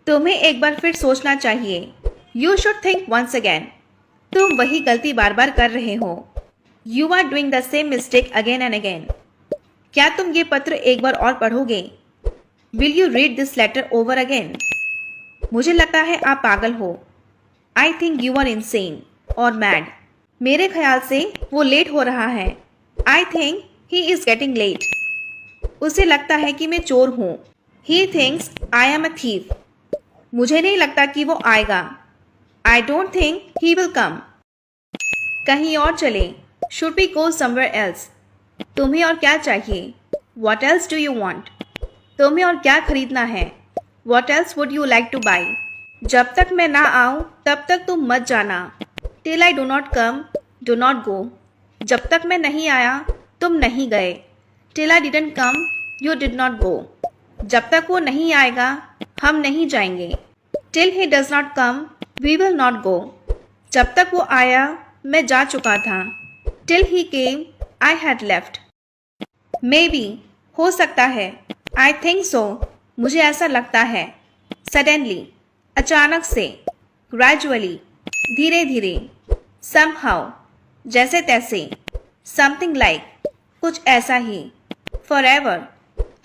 तुम्हें एक बार फिर सोचना चाहिए। You should think once again. तुम वही गलती बार बार कर रहे हो। You are doing the same mistake again and again. क्या तुम ये पत्र एक बार और पढ़ोगे? Will you read this letter over again? मुझे लगता है आप पागल हो। I think you are insane और मैड। मेरे ख्याल से वो लेट हो रहा है। I think he is getting late. उसे लगता है कि मैं चोर हूँ। He thinks I am a thief. मुझे नहीं लगता कि वो आएगा। I don't think he will come. कहीं और चले। Should we go somewhere else? तुम्हें और क्या चाहिए? What else do you want? तुम्हें और क्या खरीदना है? What else would you like to buy? जब तक मैं ना आऊँ तब तक तुम मत जाना। Till I do not come, do not go. जब तक मैं नहीं आया तुम नहीं गए। Till I didn't come, you did not go. जब तक वो नहीं आएगा हम नहीं जाएंगे। Till he does not come, we will not go. जब तक वो आया मैं जा चुका था। Till he came, I had left. Maybe, हो सकता है। आई थिंक सो, मुझे ऐसा लगता है। सडनली, अचानक से। ग्रेजुअली, धीरे धीरे। समहाउ, जैसे तैसे। समथिंग लाइक, कुछ ऐसा ही। फॉरएवर,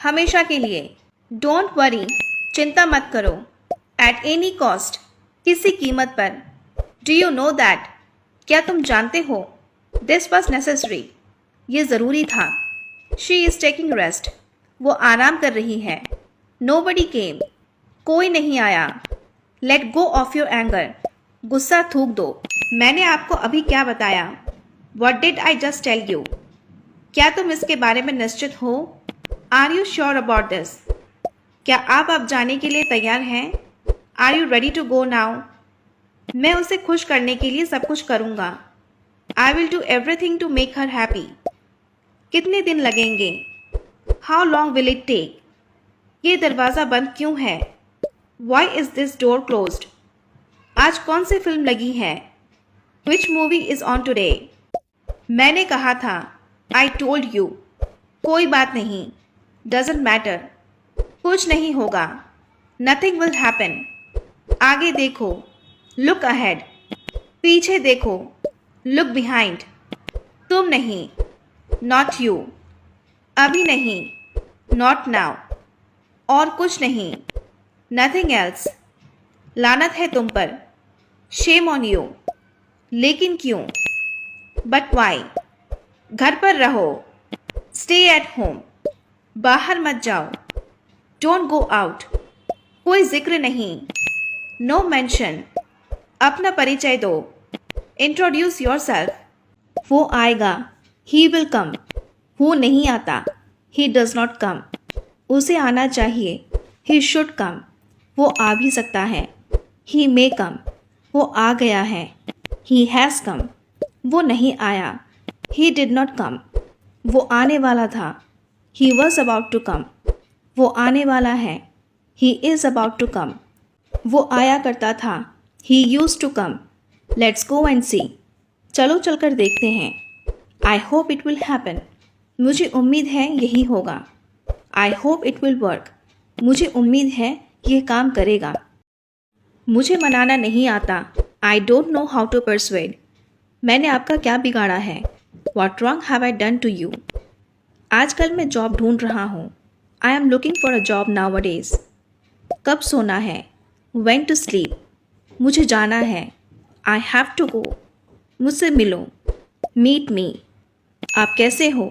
हमेशा के लिए। डोंट वरी, चिंता मत करो। एट एनी कॉस्ट, किसी कीमत पर। डू यू नो दैट, क्या तुम जानते हो? दिस वॉज नेसेसरी, ये ज़रूरी था। शी इज़ टेकिंग रेस्ट, वो आराम कर रही है। नो बडी केम, कोई नहीं आया। Let go of your anger, गुस्सा थूक दो। मैंने आपको अभी क्या बताया? What did I just tell you? क्या तुम इसके बारे में निश्चित हो? Are you sure about this? क्या आप अब जाने के लिए तैयार हैं? Are you ready to go now? मैं उसे खुश करने के लिए सब कुछ करूँगा। I will do everything to make her happy. कितने दिन लगेंगे? How long will it take? ये दरवाज़ा बंद क्यों है? Why is this door closed? आज कौन सी फिल्म लगी है? Which movie is on today? मैंने कहा था। I told you. कोई बात नहीं। Doesn't matter. कुछ नहीं होगा। Nothing will happen. आगे देखो। Look ahead. पीछे देखो। Look behind. तुम नहीं। Not you. अभी नहीं। Not now. और कुछ नहीं। Nothing else. लानत है तुम पर। Shame on you. लेकिन क्यों? But why? घर पर रहो। Stay at home. बाहर मत जाओ। Don't go out. कोई जिक्र नहीं। No mention. अपना परिचय दो। Introduce your self. वो आएगा। He will come. वो नहीं आता। He does not come. उसे आना चाहिए। He should come. वो आ भी सकता है। ही मे कम। वो आ गया है। He has come. वो नहीं आया। He did not come. वो आने वाला था। He was about to come. वो आने वाला है। He is about to come. वो आया करता था। He used to come. Let's go and see. चलो चलकर देखते हैं। I hope it will happen. मुझे उम्मीद है यही होगा। I hope it will work. मुझे उम्मीद है यह काम करेगा। मुझे मनाना नहीं आता। I don't know how to persuade. मैंने आपका क्या बिगाड़ा है? What wrong have I done to you? आजकल मैं जॉब ढूंढ रहा हूँ। I am looking for a job now days. कब सोना है? When to sleep. मुझे जाना है। I have to go. मुझसे मिलो। Meet me. आप कैसे हो?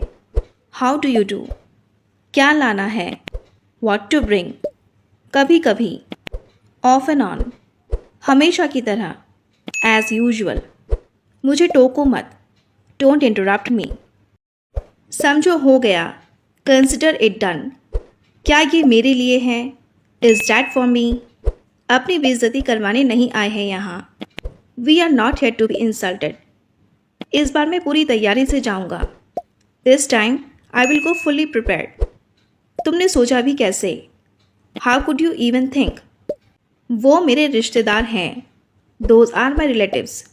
How do you do? क्या लाना है? What to bring. कभी कभी। Off and on. हमेशा की तरह। As usual. मुझे टोको मत। Don't interrupt me. समझो हो गया। Consider it done. क्या ये मेरे लिए है? Is that for me? अपनी बेइज्जती करवाने नहीं आए हैं यहाँ। We are not here to be insulted. इस बार मैं पूरी तैयारी से जाऊँगा। This time I will go fully prepared. तुमने सोचा भी कैसे? How could you even think? वो मेरे रिश्तेदार हैं। Those are my relatives.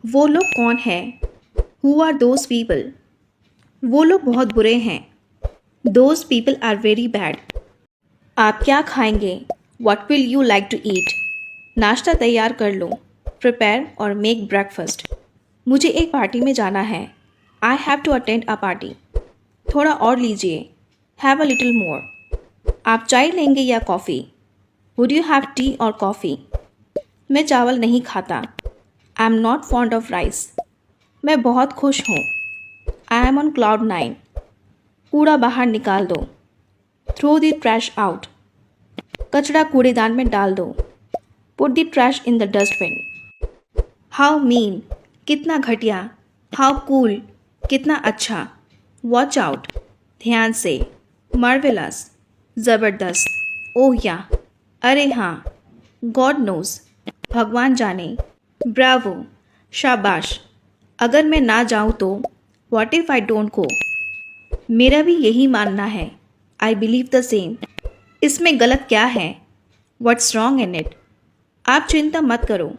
वो लोग कौन हैं? Who are those people? वो लोग बहुत बुरे हैं। Those people are very bad. आप क्या खाएंगे? What will you like to eat? नाश्ता तैयार कर लो. Prepare or make breakfast. मुझे एक पार्टी में जाना है. I have to attend a party. थोड़ा और लीजिए. Have a little more. आप चाय लेंगे या coffee? Would you have tea or coffee? मैं चावल नहीं खाता. I am not fond of rice. मैं बहुत खुश हूँ. I am on cloud 9. कूड़ा बाहर निकाल दो. Throw the trash out. कचरा कूड़ेदान में डाल दो. Put the trash in the dustbin. How mean, कितना घटिया. How cool, कितना अच्छा. Watch out, ध्यान से. Marvelous, ज़बरदस्त. Oh yeah, अरे हाँ. God knows, भगवान जाने. Bravo, शाबाश. अगर मैं ना जाऊँ तो What if I don't go? मेरा भी यही मानना है. I believe the same. इसमें गलत क्या है? What's wrong in it? आप चिंता मत करो.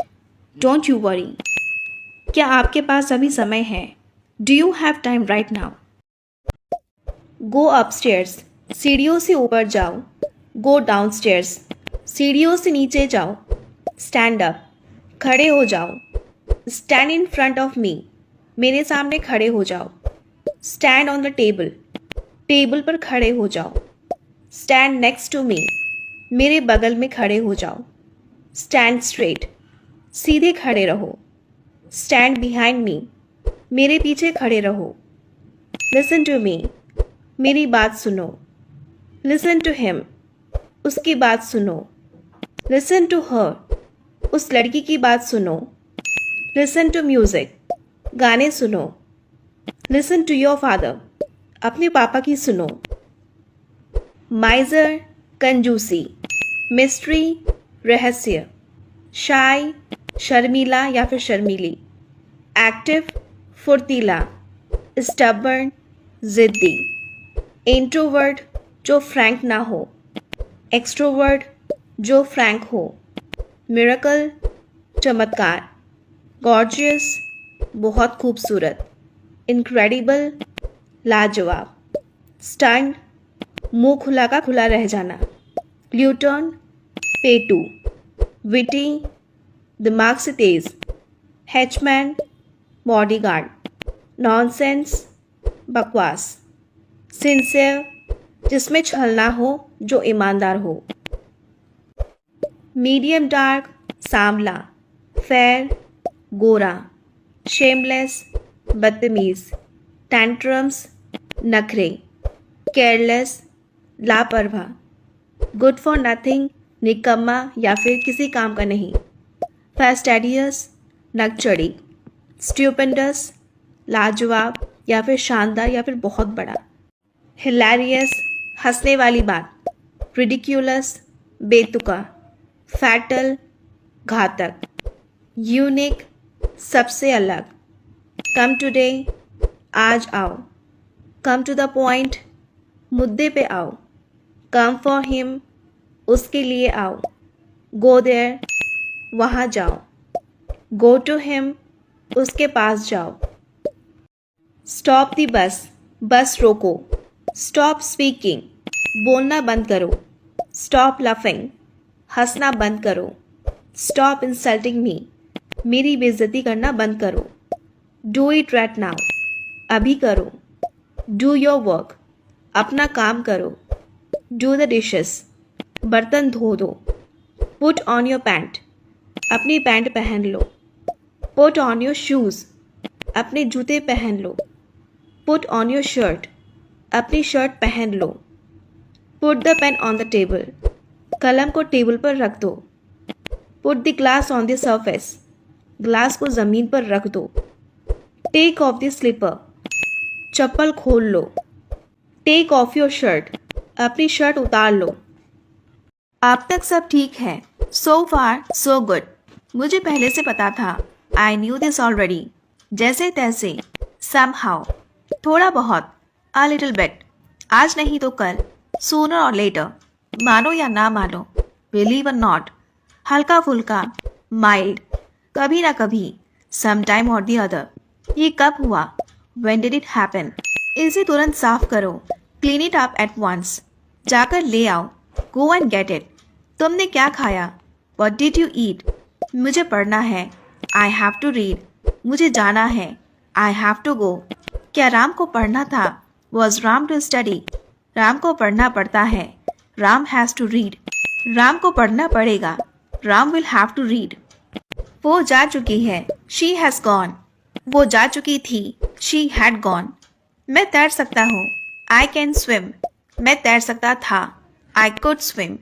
Don't you worry. क्या आपके पास अभी समय है? Do you have time right now? Go upstairs. सीढ़ियों से ऊपर जाओ. Go downstairs. सीढ़ियों से नीचे जाओ. Stand up. खड़े हो जाओ. Stand in front of me. मेरे सामने खड़े हो जाओ. Stand on the table. Table पर खड़े हो जाओ. Stand next to me. मेरे बगल में खड़े हो जाओ. Stand straight. सीधे खड़े रहो. Stand behind me. मेरे पीछे खड़े रहो. Listen to me. मेरी बात सुनो. Listen to him. उसकी बात सुनो. Listen to her. उस लड़की की बात सुनो. Listen to music. गाने सुनो. Listen to your father. अपने पापा की सुनो. माइजर, कंजूसी. मिस्ट्री, रहस्य. शाय, शर्मीला या फिर शर्मीली. एक्टिव, फुर्तीला. स्टबर्न, जिद्दी. इंट्रोवर्ट, जो फ्रैंक ना हो. एक्सट्रोवर्ट, जो फ्रैंक हो. मिरेकल, चमत्कार. गॉर्जियस, बहुत खूबसूरत. इनक्रेडिबल, लाजवाब. स्टंट, मुंह खुला का खुला रह जाना. ग्लूटन, पेटू. विटी, दिमाग से तेज. Henchman, bodyguard. नॉनसेंस, बकवास. सिंसियर, जिसमें छल ना हो, जो ईमानदार हो. मीडियम डार्क, सांवला. फेयर, गोरा. शेमलेस, बदतमीज. टैंट्रम्स, नखरे. केयरलेस, लापरवाह. गुड फॉर नथिंग, निकम्मा या फिर किसी काम का नहीं. फैस्टेडियस, नकचड़ी. स्ट्यूपेंडस, लाजवाब या फिर शानदार या फिर बहुत बड़ा. हिलेरियस, हंसने वाली बात. रिडिक्यूलस, बेतुका. फैटल, घातक. यूनिक, सबसे अलग. कम टुडे, आज आओ. कम टू द पॉइंट, मुद्दे पे आओ. कम फॉर हिम, उसके लिए आओ. गो देयर, वहाँ जाओ. गो टू हिम, उसके पास जाओ. स्टॉप द बस, बस रोको. स्टॉप स्पीकिंग, बोलना बंद करो. स्टॉप लफिंग, हंसना बंद करो. स्टॉप इंसल्टिंग मी, मेरी बेइज्जती करना बंद करो. डू इट राइट नाउ, अभी करो. डू योर वर्क, अपना काम करो. डू द डिशेस, बर्तन धो दो. पुट ऑन योर पैंट, अपनी पैंट पहन लो. पुट ऑन योर शूज़, अपने जूते पहन लो. पुट ऑन योर शर्ट, अपनी शर्ट पहन लो. Put the pen on the table, कलम को टेबल पर रख दो. Put the glass on the surface, glass को ज़मीन पर रख दो. टेक ऑफ द स्लीपर, चप्पल खोल लो. टेक ऑफ योर शर्ट, अपनी शर्ट उतार लो. आप तक सब ठीक है. सो फार सो गुड. मुझे पहले से पता था. I knew this already. जैसे तैसे. समहाउ, थोड़ा बहुत. अ लिटिल बिट, आज नहीं तो कल. सूनर और लेटर, मानो या ना मानो. बिलीव और नॉट, हल्का फुल्का. माइल्ड, कभी ना कभी. सम टाइम और दी अदर. ये कब हुआ? When did it happen? इसे तुरंत साफ करो. Clean it up at once. जाकर ले आओ. Go and get it. तुमने क्या खाया? What did you eat? मुझे पढ़ना है। I have to read. मुझे जाना है। I have to go. क्या राम को पढ़ना था? Was Ram to study? Ram को पढ़ना पड़ता है। Ram has to read. Ram को पढ़ना पड़ेगा। Ram will have to read. वो जा चुकी है। She has gone. वो जा चुकी थी। She had gone. मैं तैर सकता हूँ। I can swim. मैं तैर सकता था। I could swim.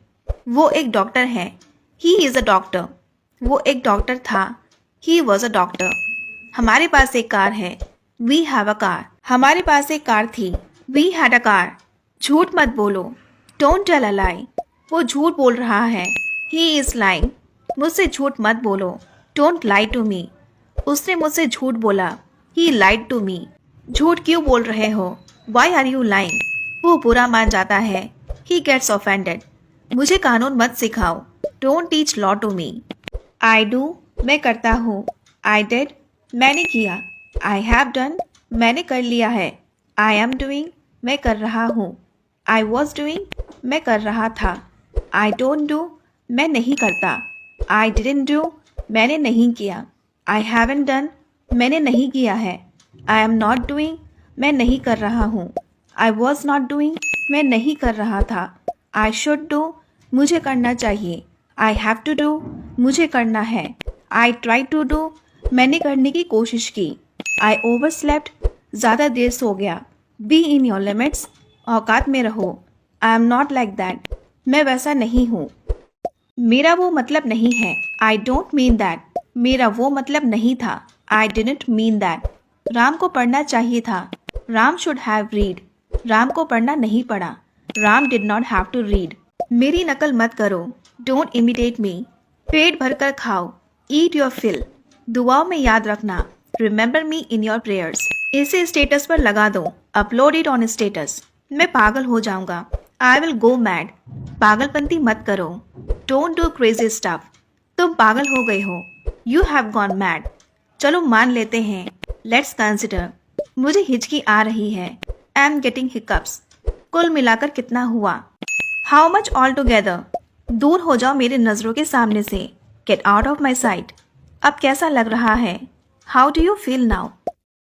वो एक डॉक्टर है। He is a doctor. वो एक डॉक्टर था। He was a doctor. हमारे पास एक कार है। We have a car. हमारे पास एक कार थी। We had a car. झूठ मत बोलो। Don't tell a lie. वो झूठ बोल रहा है। He is lying. मुझसे झूठ मत बोलो। Don't lie to me. उसने मुझसे झूठ बोला। He lied to me. झूठ क्यों बोल रहे हो? Why are you lying? वो बुरा मान जाता है। He gets offended. मुझे कानून मत सिखाओ। Don't teach law to me. I do. मैं करता हूँ। I did. मैंने किया। I have done. मैंने कर लिया है। I am doing. मैं कर रहा हूँ। I was doing. मैं कर रहा था। I don't do. मैं नहीं करता। I didn't do. मैंने नहीं किया। I haven't done. मैंने नहीं किया है। I am not doing. मैं नहीं कर रहा हूँ। I was not doing. मैं नहीं कर रहा था। I should do. मुझे करना चाहिए। I have to do. मुझे करना है। I tried to do. मैंने करने की कोशिश की। I overslept. ज़्यादा देर सो गया। Be in your limits. औकात में रहो। I am not like that. मैं वैसा नहीं हूँ। मेरा वो मतलब नहीं है। I don't mean that. मेरा वो मतलब नहीं था। I didn't mean that. Ram को पढ़ना चाहिए था। Ram should have read. Ram को पढ़ना नहीं पड़ा। Ram did not have to read. मेरी नकल मत करो। Don't imitate me. पेट भरकर खाओ। Eat your fill. दुआओं में याद रखना। Remember me in your prayers. इसे स्टेटस पर लगा दो। Upload it on status. मैं पागल हो जाऊंगा। I will go mad. पागलपंती मत करो। Don't do crazy stuff. तुम पागल हो गए हो। You have gone mad. चलो मान लेते हैं। Let's consider. मुझे हिचकी आ रही है। I'm getting hiccups. कुल मिलाकर कितना हुआ? How much altogether? दूर हो जाओ मेरे नज़रों के सामने से। Get out of my sight. अब कैसा लग रहा है? How do you feel now?